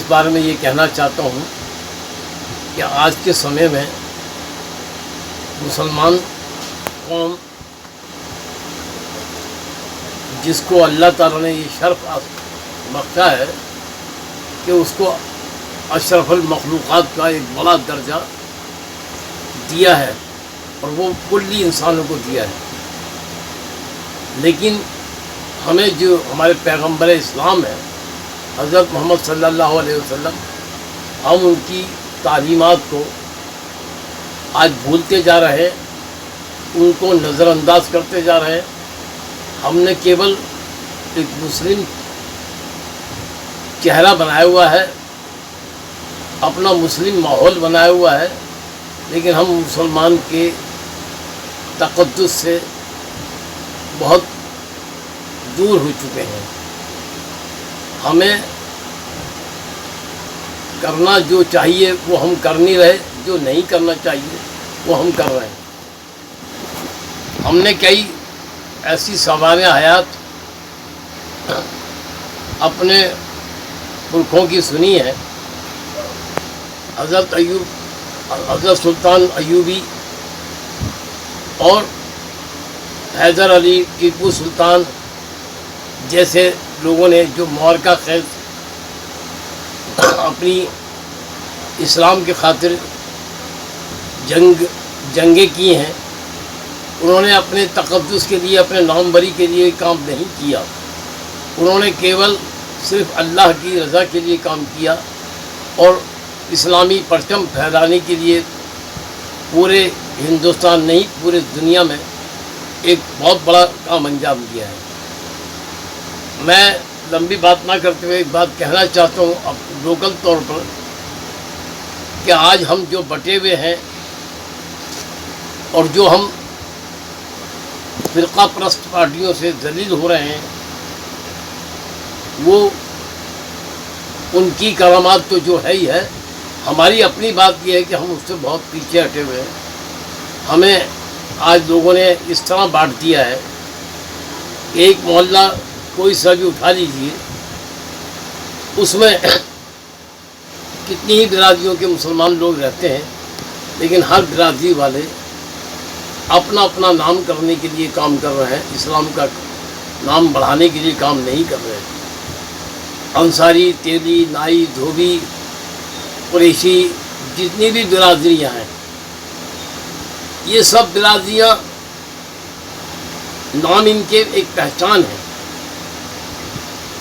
بارے میں یہ کہنا چاہتا ہوں کہ آج کے سمے میں مسلمان قوم جس کو اللہ تعالیٰ نے یہ شرف بخشا ہے کہ اس کو اشرف المخلوقات کا ایک بڑا درجہ دیا ہے اور وہ کلی انسانوں کو دیا ہے، لیکن ہمیں جو ہمارے پیغمبر اسلام ہے حضرت محمد صلی اللہ علیہ وسلم، ہم ان کی تعلیمات کو آج بھولتے جا رہے ہیں، ان کو نظر انداز کرتے جا رہے ہیں۔ ہم نے کیول ایک مسلم چہرہ بنایا ہوا ہے، اپنا مسلم ماحول بنایا ہوا ہے، لیکن ہم مسلمان کے تقدس سے بہت دور ہو چکے ہیں۔ ہمیں کرنا جو چاہیے وہ ہم کر نہیں رہے، جو نہیں کرنا چاہیے وہ ہم کر رہے ہیں۔ ہم نے کئی ایسی سوانح حیات اپنے پرکھوں کی سنی ہے۔ حضرت سلطان ایوبی اور حیدر علی ٹیپو سلطان جیسے لوگوں نے جو معرکہ خیز اپنی اسلام کی خاطر جنگیں کی ہیں، انہوں نے اپنے تقدس کے لیے، اپنے ناموری کے لیے کام نہیں کیا، انہوں نے کیول صرف اللہ کی رضا کے لیے کام کیا اور اسلامی پرچم پھیلانے کے لیے پورے ہندوستان نہیں پورے دنیا میں ایک بہت بڑا کام انجام دیا ہے۔ میں لمبی بات نہ کرتے ہوئے ایک بات کہنا چاہتا ہوں اب لوکل طور پر کہ آج ہم جو بٹے ہوئے ہیں اور جو ہم فرقہ پرست پارٹیوں سے ذلیل ہو رہے ہیں، وہ ان کی کرامات تو جو ہے ہی ہے، ہماری اپنی بات یہ ہے کہ ہم اس سے بہت پیچھے ہٹے ہوئے ہیں۔ ہمیں آج لوگوں نے اس طرح بانٹ دیا ہے کہ ایک محلہ کوئی سا بھی اٹھا لیجیے، اس میں کتنی ہی برادریوں کے مسلمان لوگ رہتے ہیں، لیکن ہر برادری والے اپنا اپنا نام کرنے کے لیے کام کر رہے ہیں، اسلام کا نام بڑھانے کے لیے کام نہیں کر رہے ہیں۔ انصاری، تیلی، نائی، دھوبی، قریشی، جتنی بھی برادریاں ہیں، یہ سب برادریاں نام ان کے ایک پہچان ہے۔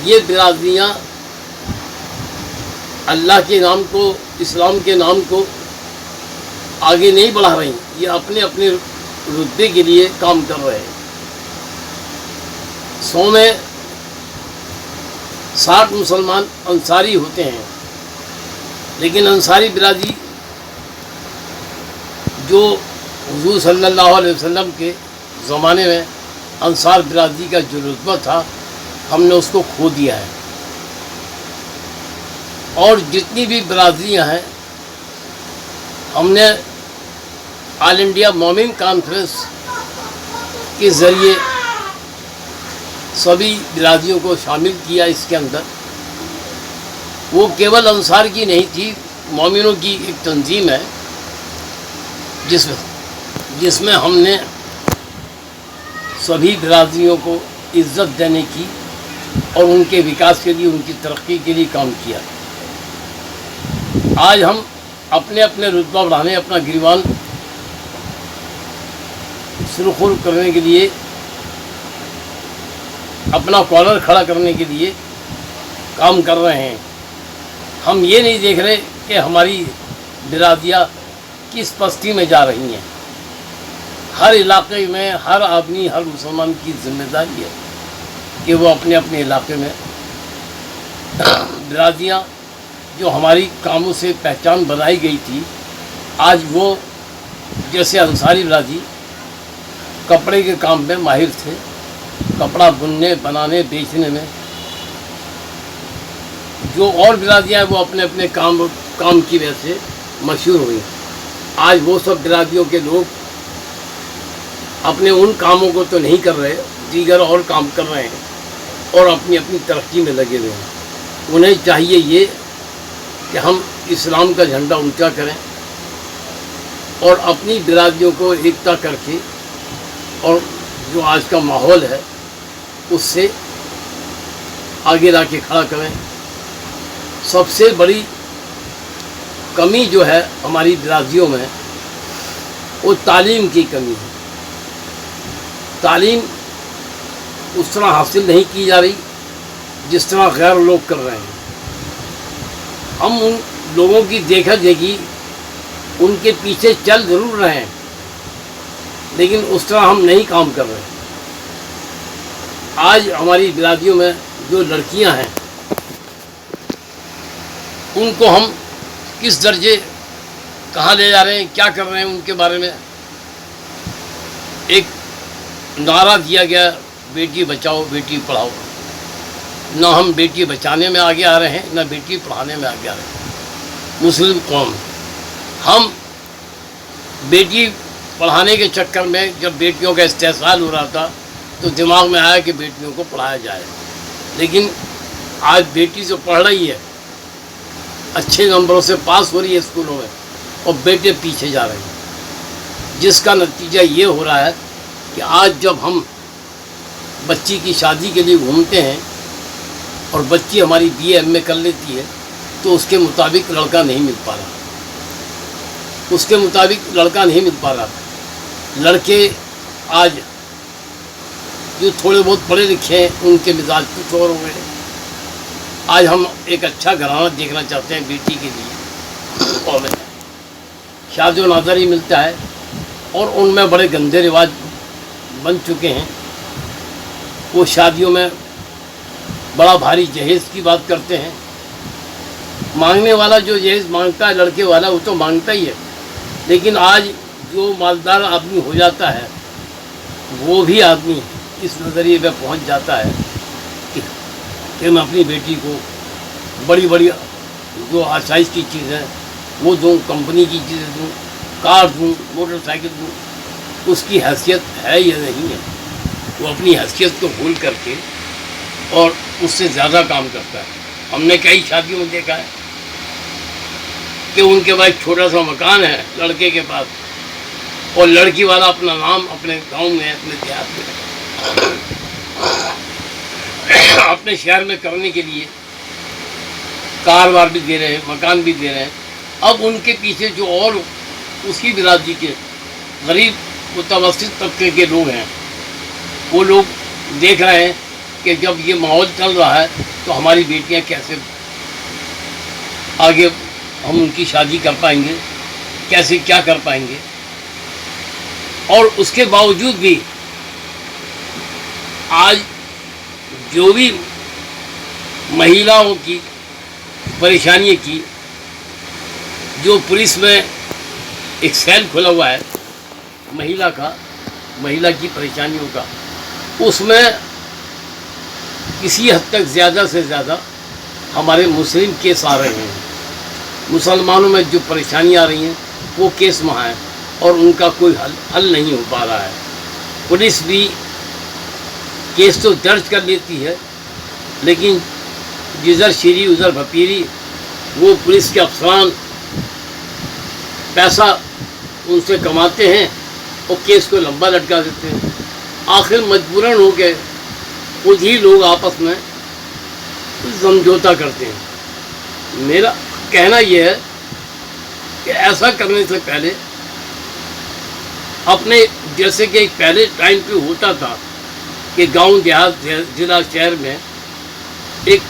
یہ برادریاں اللہ کے نام کو، اسلام کے نام کو آگے نہیں بڑھا رہی، یہ اپنے اپنے رتبے کے لیے کام کر رہے ہیں۔ 100 میں 60 مسلمان انصاری ہوتے ہیں، لیکن انصاری برادری جو حضور صلی اللہ علیہ وسلم کے زمانے میں انصار برادری کا جو رتبہ تھا، ہم نے اس کو کھو دیا ہے۔ اور جتنی بھی برادریاں ہیں، ہم نے آل انڈیا مومن کانفرنس کے ذریعے سبھی برادریوں کو شامل کیا اس کے اندر۔ وہ کیول انصار کی نہیں تھی، مومنوں کی ایک تنظیم ہے جس میں ہم نے سبھی برادریوں کو عزت دینے کی اور ان کے وکاس کے لیے، ان کی ترقی کے لیے کام کیا۔ آج ہم اپنے اپنے رتبہ بڑھانے، اپنا گریبان سرخر کرنے کے لیے، اپنا کالر کھڑا کرنے کے لیے کام کر رہے ہیں۔ ہم یہ نہیں دیکھ رہے کہ ہماری برادریاں کس پستی میں جا رہی ہیں۔ ہر علاقے میں ہر آدمی، ہر مسلمان کی ذمہ داری ہے کہ وہ اپنے اپنے علاقے میں برادریاں جو ہماری کاموں سے پہچان بنائی گئی تھی، آج وہ جیسے انصاری برادری کپڑے کے کام میں ماہر تھے، کپڑا بننے، بنانے، بیچنے میں، جو اور برادریاں ہیں وہ اپنے اپنے کام کی وجہ سے مشہور ہوئی۔ آج وہ سب برادریوں کے لوگ اپنے ان کاموں کو تو نہیں کر رہے، دیگر اور کام کر رہے ہیں اور اپنی اپنی ترقی میں لگے ہوئے ہیں۔ انہیں چاہیے یہ کہ ہم اسلام کا جھنڈا اونچا کریں اور اپنی برادریوں کو ایکتا کر کے اور جو آج کا ماحول ہے اس سے آگے لا کے کھڑا کریں. سب سے بڑی کمی جو ہے ہماری برادریوں میں وہ تعلیم کی کمی ہے. تعلیم اس طرح حاصل نہیں کی جا رہی جس طرح غیر لوگ کر رہے ہیں. ہم ان لوگوں کی دیکھا دیکھی ان کے پیچھے چل ضرور رہے ہیں لیکن اس طرح ہم نہیں کام کر رہے. آج ہماری برادریوں میں جو لڑکیاں ہیں ان کو ہم کس درجے کہاں لے جا رہے ہیں, کیا کر رہے ہیں, ان کے بارے میں ایک نعرہ دیا گیا بیٹی بچاؤ بیٹی پڑھاؤ. نہ ہم بیٹی بچانے میں آگے آ رہے ہیں نہ بیٹی پڑھانے میں آگے آ رہے ہیں. مسلم قوم ہم بیٹی پڑھانے کے چکر میں جب بیٹیوں کا استحصال ہو رہا تھا تو دماغ میں آیا کہ بیٹیوں کو پڑھایا جائے, لیکن آج بیٹی جو پڑھ رہی ہے اچھے نمبروں سے پاس ہو رہی ہے اسکولوں میں اور بیٹے پیچھے جا رہے ہیں, جس کا نتیجہ یہ ہو رہا ہے کہ آج جب ہم بچی کی شادی کے لیے گھومتے ہیں اور بچی ہماری BA MA کر لیتی ہے تو اس کے مطابق لڑکا نہیں مل پا رہا, اس کے مطابق لڑکا نہیں مل پا رہا. لڑکے آج جو تھوڑے بہت پڑھے لکھے ہیں ان کے مزاج کچھ اور ہو گئے ہیں. آج ہم ایک اچھا گھرانہ دیکھنا چاہتے ہیں بیٹی کے لیے اور شادی و نظر ہی ملتا ہے اور ان میں بڑے گندے رواج بن چکے ہیں. وہ شادیوں میں بڑا بھاری جہیز کی بات کرتے ہیں. مانگنے والا جو جہیز مانگتا ہے لڑکے والا وہ تو مانگتا ہی ہے, لیکن آج جو مالدار آدمی ہو جاتا ہے وہ بھی آدمی اس نظریے پہ پہنچ جاتا ہے کہ میں اپنی بیٹی کو بڑی بڑی جو آسائش کی چیزیں وہ دوں, کمپنی کی چیزیں دوں, کار دوں, موٹر سائیکل دوں. اس کی حیثیت ہے یا نہیں ہے, وہ اپنی حیثیت کو بھول کر کے اور اس سے زیادہ کام کرتا ہے. ہم نے کئی شادیوں میں دیکھا ہے کہ ان کے پاس چھوٹا سا مکان ہے لڑکے کے پاس اور لڑکی والا اپنا نام اپنے گاؤں میں اپنے دیہات میں اپنے شہر میں کرنے کے لیے کار وار بھی دے رہے ہیں, مکان بھی دے رہے ہیں. اب ان کے پیچھے جو اور اسی برادری کے غریب متوسط طبقے کے لوگ ہیں وہ لوگ دیکھ رہے ہیں کہ جب یہ ماحول چل رہا ہے تو ہماری بیٹیاں کیسے آگے ہم ان کی شادی کر پائیں گے, کیسے کیا کر پائیں گے. اور اس کے باوجود بھی آج جو بھی مہیلاؤں کی پریشانی کی جو پولیس میں ایک سیل کھلا ہوا ہے مہیلا کی پریشانیوں کا, اس میں کسی حد تک زیادہ سے زیادہ ہمارے مسلم کیس آ رہے ہیں. مسلمانوں میں جو پریشانیاں آ رہی ہیں وہ کیس وہاں ہیں اور ان کا کوئی حل نہیں ہو پا رہا ہے. پولیس بھی کیس تو درج کر لیتی ہے لیکن جدھر شیری ادھر بھپیری, وہ پولیس کے افسران پیسہ ان سے کماتے ہیں اور کیس کو لمبا لٹکا دیتے ہیں. آخر مجبوراً ہو کے خود ہی لوگ آپس میں سمجھوتا کرتے ہیں. میرا کہنا یہ ہے کہ ایسا کرنے سے پہلے اپنے جیسے کہ پہلے ٹائم پہ ہوتا تھا کہ گاؤں دیہات ضلع شہر میں ایک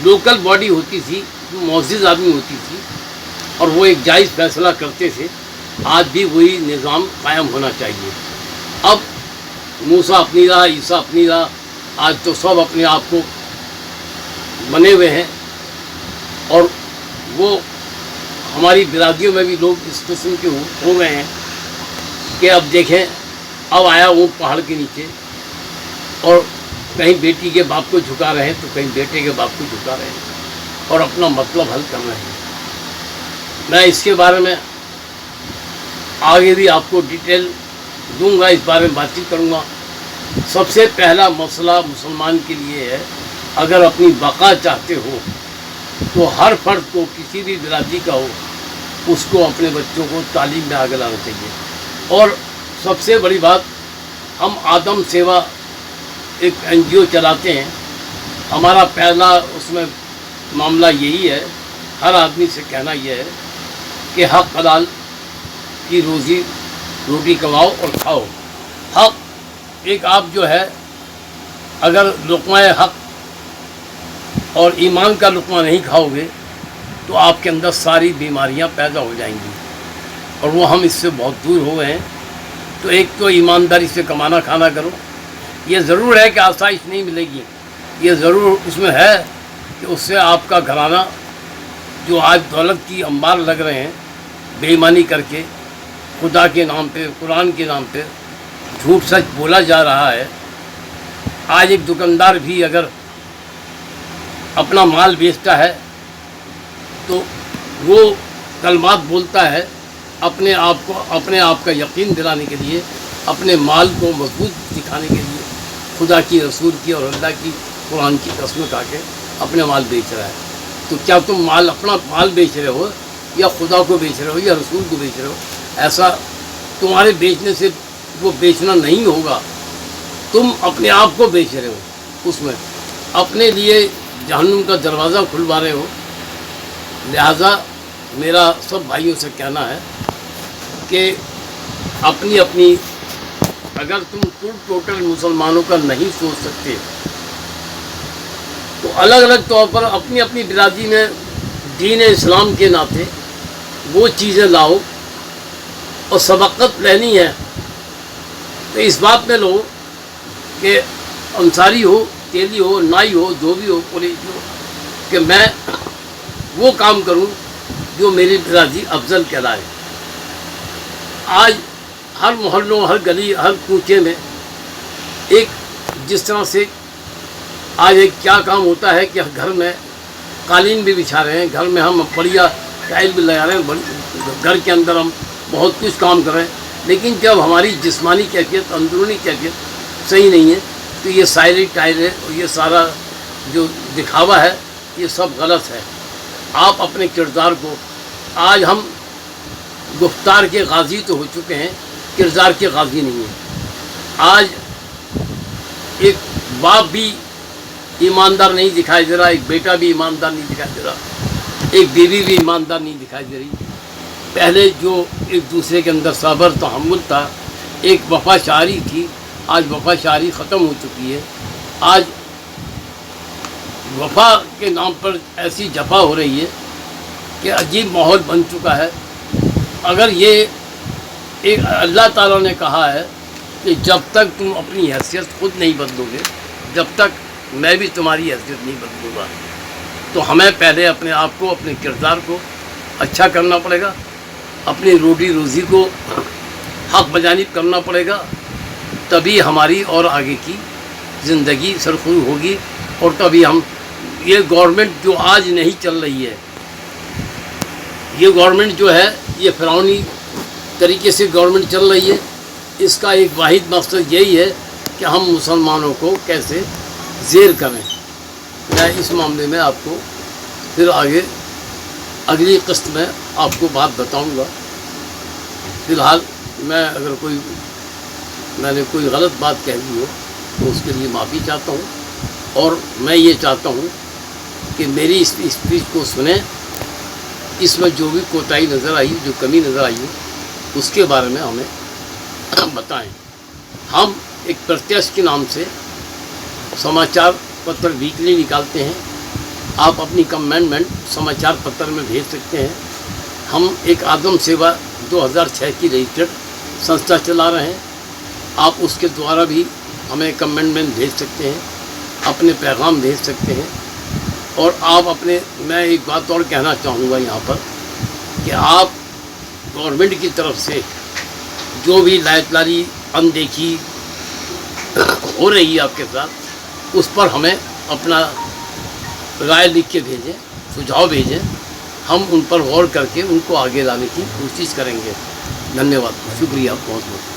لوکل باڈی ہوتی تھی, معزز آدمی ہوتی تھی اور وہ ایک جائز فیصلہ کرتے تھے. آج بھی وہی نظام قائم ہونا چاہیے. اب موسیٰ اپنی راہ, عیسیٰ اپنی راہ, آج تو سب اپنے آپ کو بنے ہوئے ہیں اور وہ ہماری برادریوں میں بھی لوگ اس قسم کے ہو گئے ہیں کہ اب دیکھیں اب آیا اونٹ پہاڑ کے نیچے اور کہیں بیٹی کے باپ کو جھکا رہے ہیں تو کہیں بیٹے کے باپ کو جھکا رہے ہیں اور اپنا مطلب حل کر رہے ہیں. میں اس کے بارے میں آگے بھی آپ کو ڈیٹیل دوں گا, اس بارے میں بات چیت کروں گا. سب سے پہلا مسئلہ مسلمان کے لیے ہے, اگر اپنی بقا چاہتے ہو تو ہر فرد کو کسی بھی برادری کا ہو اس کو اپنے بچوں کو تعلیم میں آگے لانا چاہیے. اور سب سے بڑی بات، ہم آدم سیوا ایک NGO چلاتے ہیں. ہمارا پہلا اس میں معاملہ یہی ہے، ہر آدمی سے کہنا یہ ہے کہ حق حلال کی روٹی کماؤ اور کھاؤ. حق ایک آپ جو ہے اگر لقمہ حق اور ایمان کا لقمہ نہیں کھاؤ گے تو آپ کے اندر ساری بیماریاں پیدا ہو جائیں گی، اور وہ ہم اس سے بہت دور ہو گئے ہیں. تو ایک تو ایمانداری سے کمانا کھانا کرو. یہ ضرور ہے کہ آسائش نہیں ملے گی، یہ ضرور اس میں ہے کہ اس سے آپ کا گھرانہ جو آج دولت کی انبار لگ رہے ہیں بے ایمانی کر کے، خدا کے نام پہ، قرآن کے نام پہ جھوٹ سچ بولا جا رہا ہے. آج ایک دکاندار بھی اگر اپنا مال بیچتا ہے تو وہ کلمات بولتا ہے اپنے آپ کا یقین دلانے کے لیے، اپنے مال کو مضبوط دکھانے کے لیے، خدا کی، رسول کی اور اللہ کی، قرآن کی قسم کھا کے اپنے مال بیچ رہا ہے. تو کیا تم اپنا مال بیچ رہے ہو یا خدا کو بیچ رہے ہو یا رسول کو بیچ رہے ہو؟ ایسا تمہارے بیچنے سے وہ بیچنا نہیں ہوگا، تم اپنے آپ کو بیچ رہے ہو، اس میں اپنے لیے جہنم کا دروازہ کھلوا رہے ہو. لہٰذا میرا سب بھائیوں سے کہنا ہے کہ اپنی اگر تم ٹوٹل مسلمانوں کا نہیں سوچ سکتے تو الگ الگ طور پر اپنی برادری میں دین اسلام کے ناطے وہ چیزیں لاؤ. اور سبقت لینی ہے تو اس بات میں لو کہ انصاری ہو، تیلی ہو، نائی ہو، دھوبی ہو، پولیس ہو، کہ میں وہ کام کروں جو میری برادری افضل کہلائے. آج ہر محلوں، ہر گلی، ہر کوچے میں ایک جس طرح سے آج ایک کیا کام ہوتا ہے کہ گھر میں قالین بھی بچھا رہے ہیں، گھر میں ہم بڑھیا ٹائل بھی لگا رہے ہیں، گھر کے اندر ہم بہت کچھ کام کر رہے ہیں، لیکن جب ہماری جسمانی کیفیت، اندرونی کیفیت صحیح نہیں ہے تو یہ سائری ٹائل ہے اور یہ سارا جو دکھاوا ہے یہ سب غلط ہے. آپ اپنے کردار کو، آج ہم گفتار کے غازی تو ہو چکے ہیں، کردار کے غازی نہیں ہیں. آج ایک باپ بھی ایماندار نہیں دکھائی دے رہا، ایک بیٹا بھی ایماندار نہیں دکھائی دے رہا، ایک بیوی بھی ایماندار نہیں دکھائی دے رہی. پہلے جو ایک دوسرے کے اندر صبر تحمل تھا، ایک وفا شعری تھی، آج وفا شعری ختم ہو چکی ہے. آج وفا کے نام پر ایسی جفا ہو رہی ہے کہ عجیب ماحول بن چکا ہے. اگر یہ ایک اللہ تعالیٰ نے کہا ہے کہ جب تک تم اپنی حیثیت خود نہیں بدلو گے، جب تک میں بھی تمہاری حیثیت نہیں بدلوں گا. تو ہمیں پہلے اپنے آپ کو، اپنے کردار کو اچھا کرنا پڑے گا، اپنی روٹی روزی کو حق بجانب کرنا پڑے گا، تبھی ہماری اور آگے کی زندگی سرخرو ہوگی. اور تبھی ہم، یہ گورنمنٹ جو آج نہیں چل رہی ہے، یہ گورنمنٹ جو ہے یہ فرعونی طریقے سے گورنمنٹ چل رہی ہے. اس کا ایک واحد مقصد یہی ہے کہ ہم مسلمانوں کو کیسے زیر کریں. میں اس معاملے میں آپ کو پھر آگے اگلی قسط میں آپ کو بات بتاؤں گا. فی الحال میں نے کوئی غلط بات کہہ دی ہو تو اس کے لیے معافی چاہتا ہوں. اور میں یہ چاہتا ہوں کہ میری اس اسپیچ کو سنیں، اس میں جو بھی کوتاہی نظر آئی، جو کمی نظر آئی ہو، اس کے بارے میں ہمیں بتائیں. ہم ایک پرتیش کے نام سے سماچار پتر ویکلی نکالتے ہیں. آپ اپنی کمنٹمنٹ سماچار پتر میں بھیج سکتے ہیں. ہم ایک آدم سیوا 2006 کی رجسٹرڈ سنستھا چلا رہے ہیں. آپ اس کے دوارا بھی ہمیں کمنٹمنٹ بھیج سکتے ہیں، اپنے پیغام بھیج سکتے ہیں. اور آپ میں ایک بات اور کہنا چاہوں گا یہاں پر کہ آپ گورنمنٹ کی طرف سے جو بھی لائٹلاری اندیکھی ہو رہی ہے آپ کے ساتھ، اس پر ہمیں اپنا رائے لکھ کے بھیجیں، سجھاؤ بھیجیں. ہم ان پر غور کر کے ان کو آگے لانے کی کوشش کریں گے. دھنیہ واد، شکریہ بہت بہت.